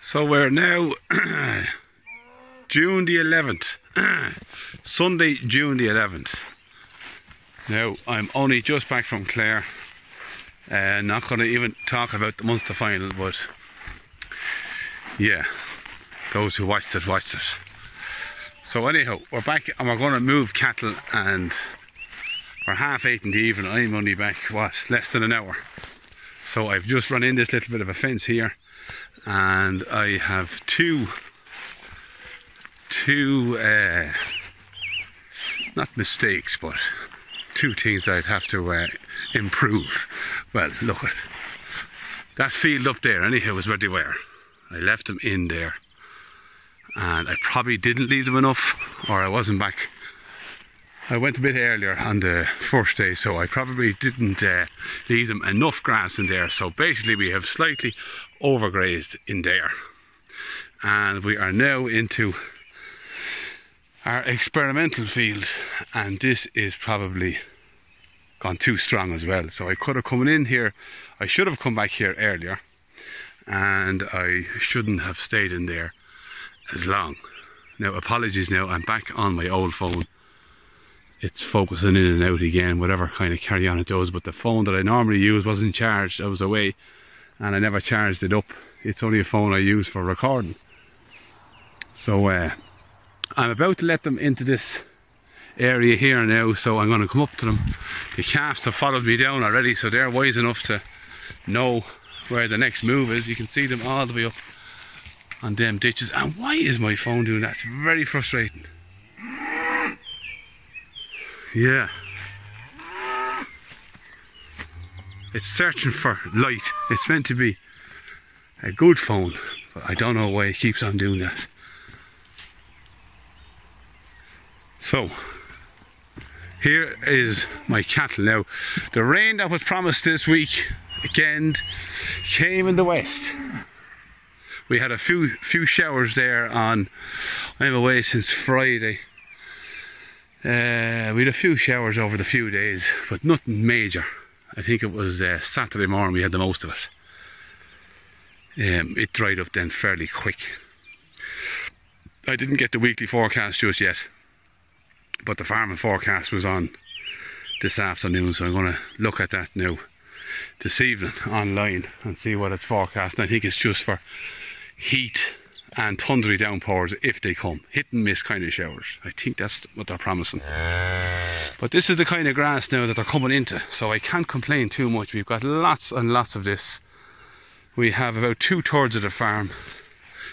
So we're now June the 11th, Sunday, June the 11th. Now I'm only just back from Clare, not going to even talk about the Munster final, but yeah, those who watched it, watched it. So anyhow, we're back and we're going to move cattle, and we're 8:30 in the evening. I'm only back, what, less than an hour. So I've just run in this little bit of a fence here, and I have two not mistakes, but two things I'd have to improve. Well, look at that field up there. Anyhow, was where they were. I left them in there, and I probably didn't leave them enough, or I wasn't back. I went a bit earlier on the first day, so I probably didn't leave them enough grass in there. So basically we have slightly overgrazed in there, and we are now into our experimental field, and this is probably gone too strong as well. So I could have come in here, I should have come back here earlier, and I shouldn't have stayed in there as long. Now apologies, now I'm back on my old phone. It's focusing in and out again, whatever kind of carry on it does, but the phone that I normally use wasn't charged. I was away and I never charged it up. It's only a phone I use for recording. So I'm about to let them into this area here now, so I'm going to come up to them. The calves have followed me down already, so they're wise enough to know where the next move is. You can see them all the way up on them ditches. And why is my phone doing that? It's very frustrating. Yeah, it's searching for light. It's meant to be a good phone, but I don't know why it keeps on doing that. So here is my cattle now. The rain that was promised this week again came in the west. We had a few showers there on, I'm away since Friday. We had a few showers over the few days, but nothing major. I think it was Saturday morning we had the most of it. It dried up then fairly quick. I didn't get the weekly forecast just yet, but the farming forecast was on this afternoon, so I'm going to look at that now this evening online and see what it's forecast. And I think it's just for heat and thundery downpours if they come. Hit and miss kind of showers. I think that's what they're promising. But this is the kind of grass now that they're coming into, so I can't complain too much. We've got lots and lots of this. We have about 2/3 of the farm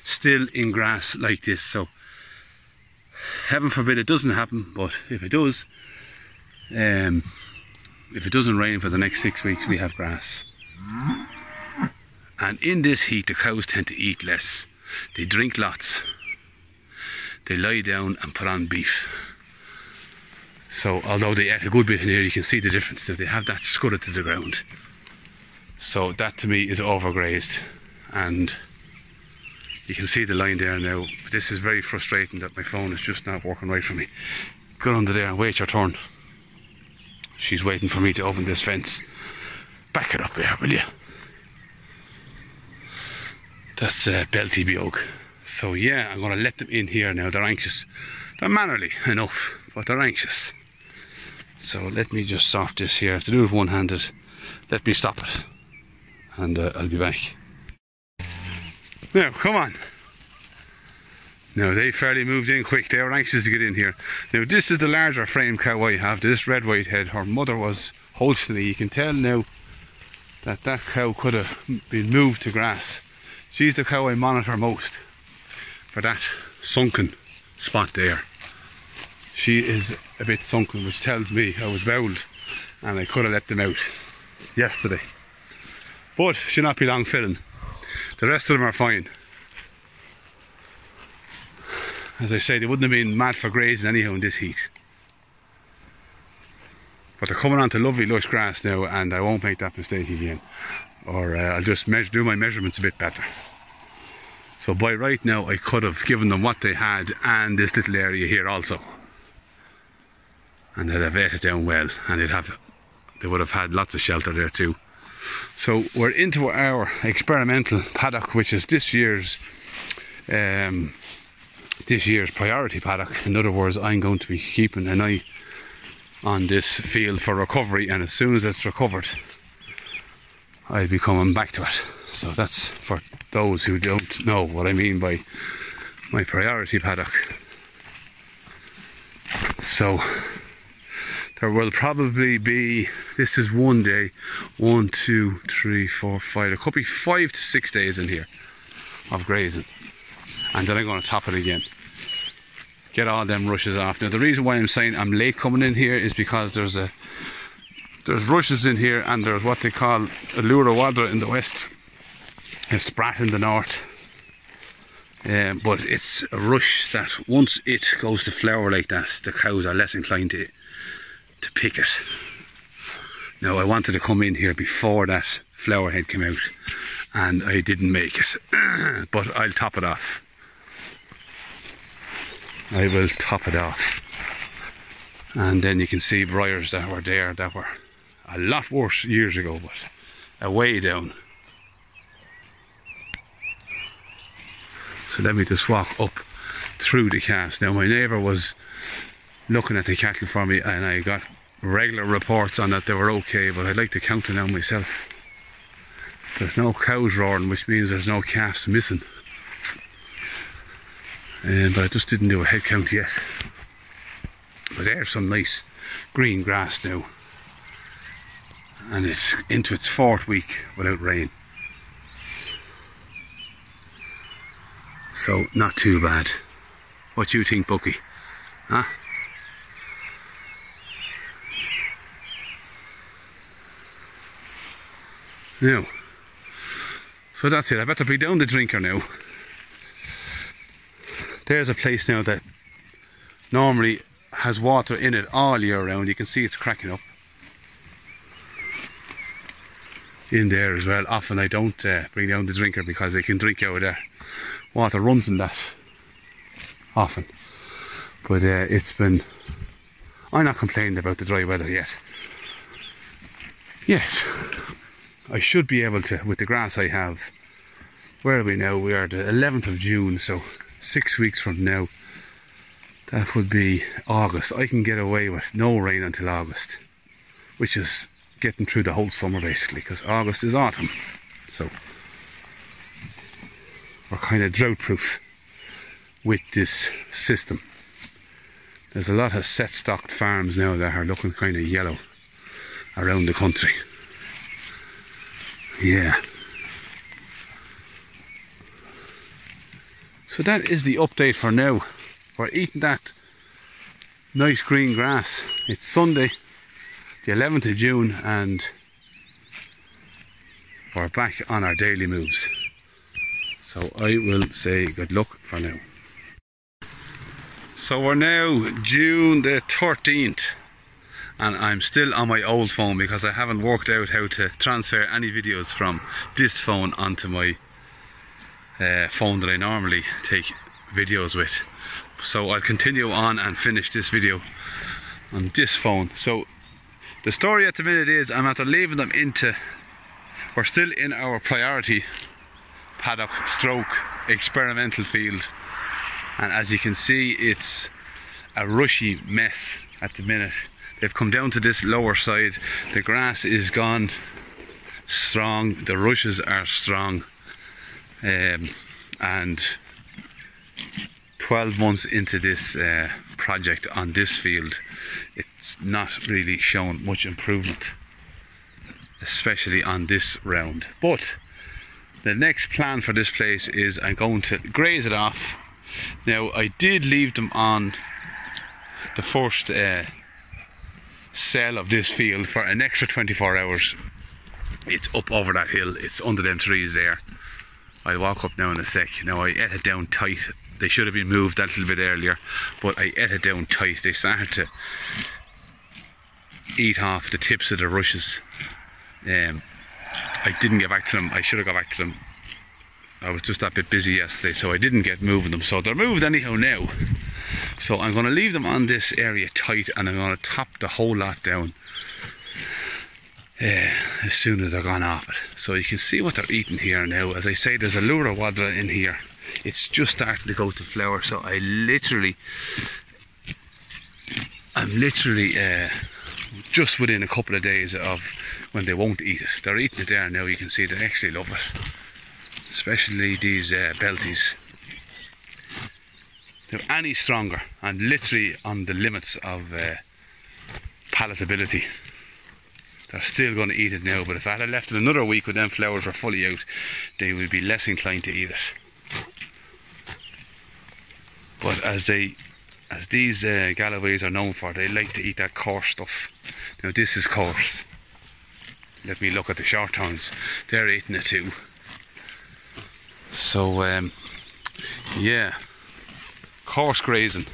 still in grass like this, so heaven forbid it doesn't happen, but if it does, if it doesn't rain for the next 6 weeks, we have grass. And in this heat the cows tend to eat less. They drink lots, they lie down and put on beef. So although they ate a good bit in here, you can see the difference now. They have that scudded to the ground. So that to me is overgrazed, and you can see the line there now. But this is very frustrating that my phone is just not working right for me. Go under there and wait your turn. She's waiting for me to open this fence. Back it up there, will you? That's Belty Biog. So yeah, I'm going to let them in here now. They're anxious. They're mannerly enough, but they're anxious. So let me just sort this here. I have to do it one-handed. Let me stop it, and I'll be back. Now, come on. Now, they fairly moved in quick. They were anxious to get in here. Now, this is the larger frame cow I have. This red white head. Her mother was Holstein. You can tell now that that cow could have been moved to grass. She's the cow I monitor most for that sunken spot there. She is a bit sunken, which tells me I was bowled and I could have let them out yesterday. But she'll not be long filling. The rest of them are fine. As I say, they wouldn't have been mad for grazing anyhow in this heat. But they're coming onto lovely lush grass now, and I won't make that mistake again. Or I'll just do my measurements a bit better. So by right now I could have given them what they had and this little area here also, and they'd have ate it down well, and they would have had lots of shelter there too. So we're into our experimental paddock, which is this year's priority paddock. In other words, I'm going to be keeping an eye on this field for recovery, and as soon as it's recovered, I'll be coming back to it. So that's for those who don't know what I mean by my priority paddock. So there will probably be, this is one day, 1, 2, 3, 4, 5, there could be 5 to 6 days in here of grazing, and then I'm going to top it again, get all them rushes off. Now the reason why I'm saying I'm late coming in here is because there's rushes in here, and there's what they call a lura wadra in the west, a sprat in the north. But it's a rush that once it goes to flower like that, the cows are less inclined to pick it. Now I wanted to come in here before that flower head came out, and I didn't make it. But I'll top it off. I will top it off. And then you can see briars that were there that were a lot worse years ago, but way down. So let me just walk up through the calves. Now my neighbour was looking at the cattle for me, and I got regular reports on that they were okay, but I'd like to count it now myself. There's no cows roaring, which means there's no calves missing. But I just didn't do a head count yet. But there's some nice green grass now, and it's into its 4th week without rain. So not too bad. What do you think, Bucky? Huh? Now, so that's it. I better be down the drinker now. There's a place now that normally has water in it all year round. You can see it's cracking up in there as well. Often I don't bring down the drinker because they can drink out of there. Water runs in that often. But it's been, I'm not complaining about the dry weather yet. Yes, I should be able to, with the grass I have. Where are we now? We are the 11th of June, so 6 weeks from now, that would be August. I can get away with no rain until August, which is getting through the whole summer basically, because August is autumn. So we're kind of drought proof with this system. There's a lot of set stocked farms now that are looking kind of yellow around the country. Yeah. So that is the update for now. We're eating that nice green grass. It's Sunday, the 11th of June, and we're back on our daily moves. So I will say good luck for now. So we're now June the 13th, and I'm still on my old phone because I haven't worked out how to transfer any videos from this phone onto my phone that I normally take videos with. So I'll continue on and finish this video on this phone. So the story at the minute is I'm after leaving them into, we're still in our priority paddock stroke experimental field, and as you can see it's a rushy mess at the minute. They've come down to this lower side, the grass is gone strong, the rushes are strong, and 12 months into this project on this field, it's not really shown much improvement, especially on this round. But the next plan for this place is I'm going to graze it off. Now I did leave them on the first cell of this field for an extra 24 hours. It's up over that hill, it's under them trees there. I'll walk up now in a sec. Now I ate it down tight. They should have been moved that little bit earlier, but I ate it down tight. They started to eat off the tips of the rushes. I didn't get back to them. I should have got back to them. I was just that bit busy yesterday, so I didn't get moving them. So they're moved anyhow now. So I'm going to leave them on this area tight, and I'm going to top the whole lot down. as soon as they're gone off it. So you can see what they're eating here now. As I say, there's a lure wadra in here. It's just starting to go to flower, so I'm literally just within a couple of days of when they won't eat it. They're eating it there now. You can see they actually love it, especially these belties. They're any stronger and literally on the limits of palatability. They're still going to eat it now, but if I had left it another week when them flowers were fully out, they would be less inclined to eat it. But as these Galloways are known for, they like to eat that coarse stuff. Now this is coarse. Let me look at the shorthorns. They're eating it too. So yeah, coarse grazing,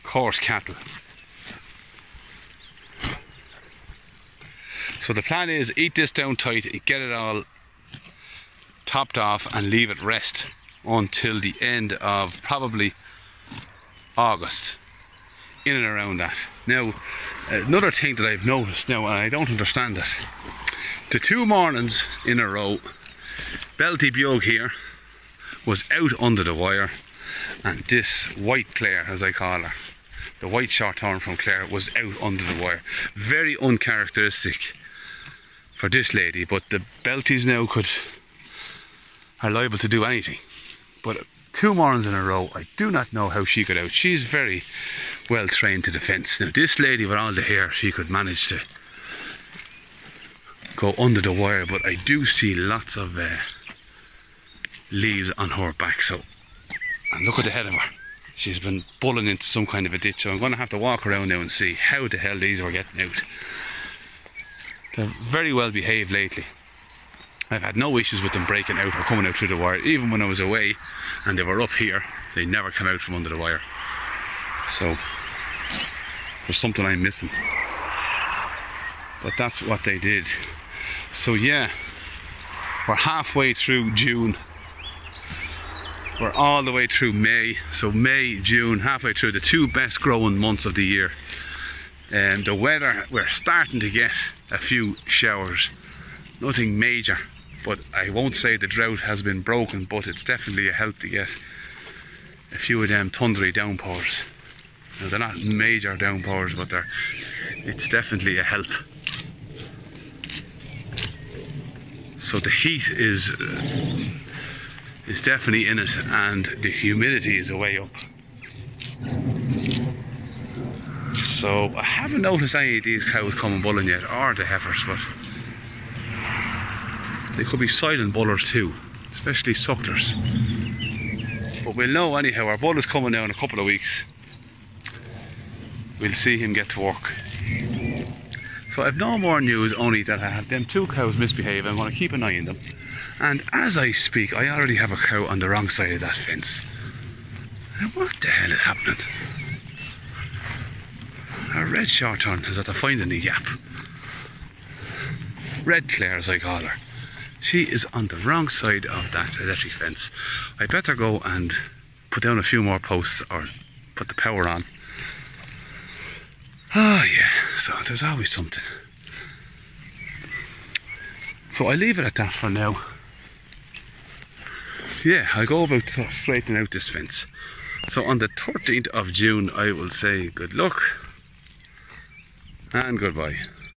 coarse cattle. So the plan is eat this down tight, get it all topped off and leave it rest until the end of probably August, in and around that. Now another thing that I've noticed now, and I don't understand it, the 2 mornings in a row Belty Bug here was out under the wire, and this white Clare, as I call her, the white shorthorn from Clare, was out under the wire. Very uncharacteristic for this lady, but the Belties now are liable to do anything. But 2 mornings in a row, I do not know how she got out. She's very well trained to the fence. Now this lady with all the hair, she could manage to go under the wire, but I do see lots of leaves on her back. So, and look at the head of her. She's been bulling into some kind of a ditch, so I'm going to have to walk around now and see how the hell these were getting out. They're very well behaved lately. I've had no issues with them breaking out or coming out through the wire. Even when I was away and they were up here, they never come out from under the wire. So there's something I'm missing. But that's what they did. So yeah, we're halfway through June. We're all the way through May. So May, June, halfway through the 2 best growing months of the year. And the weather, we're starting to get a few showers. Nothing major, but I won't say the drought has been broken, but it's definitely a help to get a few of them thundery downpours. Now, they're not major downpours, but it's definitely a help. So the heat is definitely in it, and the humidity is way up. So I haven't noticed any of these cows coming bulling yet, or the heifers, but they could be silent bullers too, especially sucklers. But we'll know anyhow. Our bull is coming now in a couple of weeks. We'll see him get to work. So I've no more news, only that I have them 2 cows misbehaving. I'm going to keep an eye on them. And as I speak, I already have a cow on the wrong side of that fence. Now what the hell is happening? Our red shorthorn is at the finding the gap. Red Clare, as I call her. She is on the wrong side of that electric fence. I better go and put down a few more posts or put the power on. Oh yeah, so there's always something. So I leave it at that for now. Yeah, I'll go about straightening out this fence. So on the 13th of June, I will say good luck and goodbye.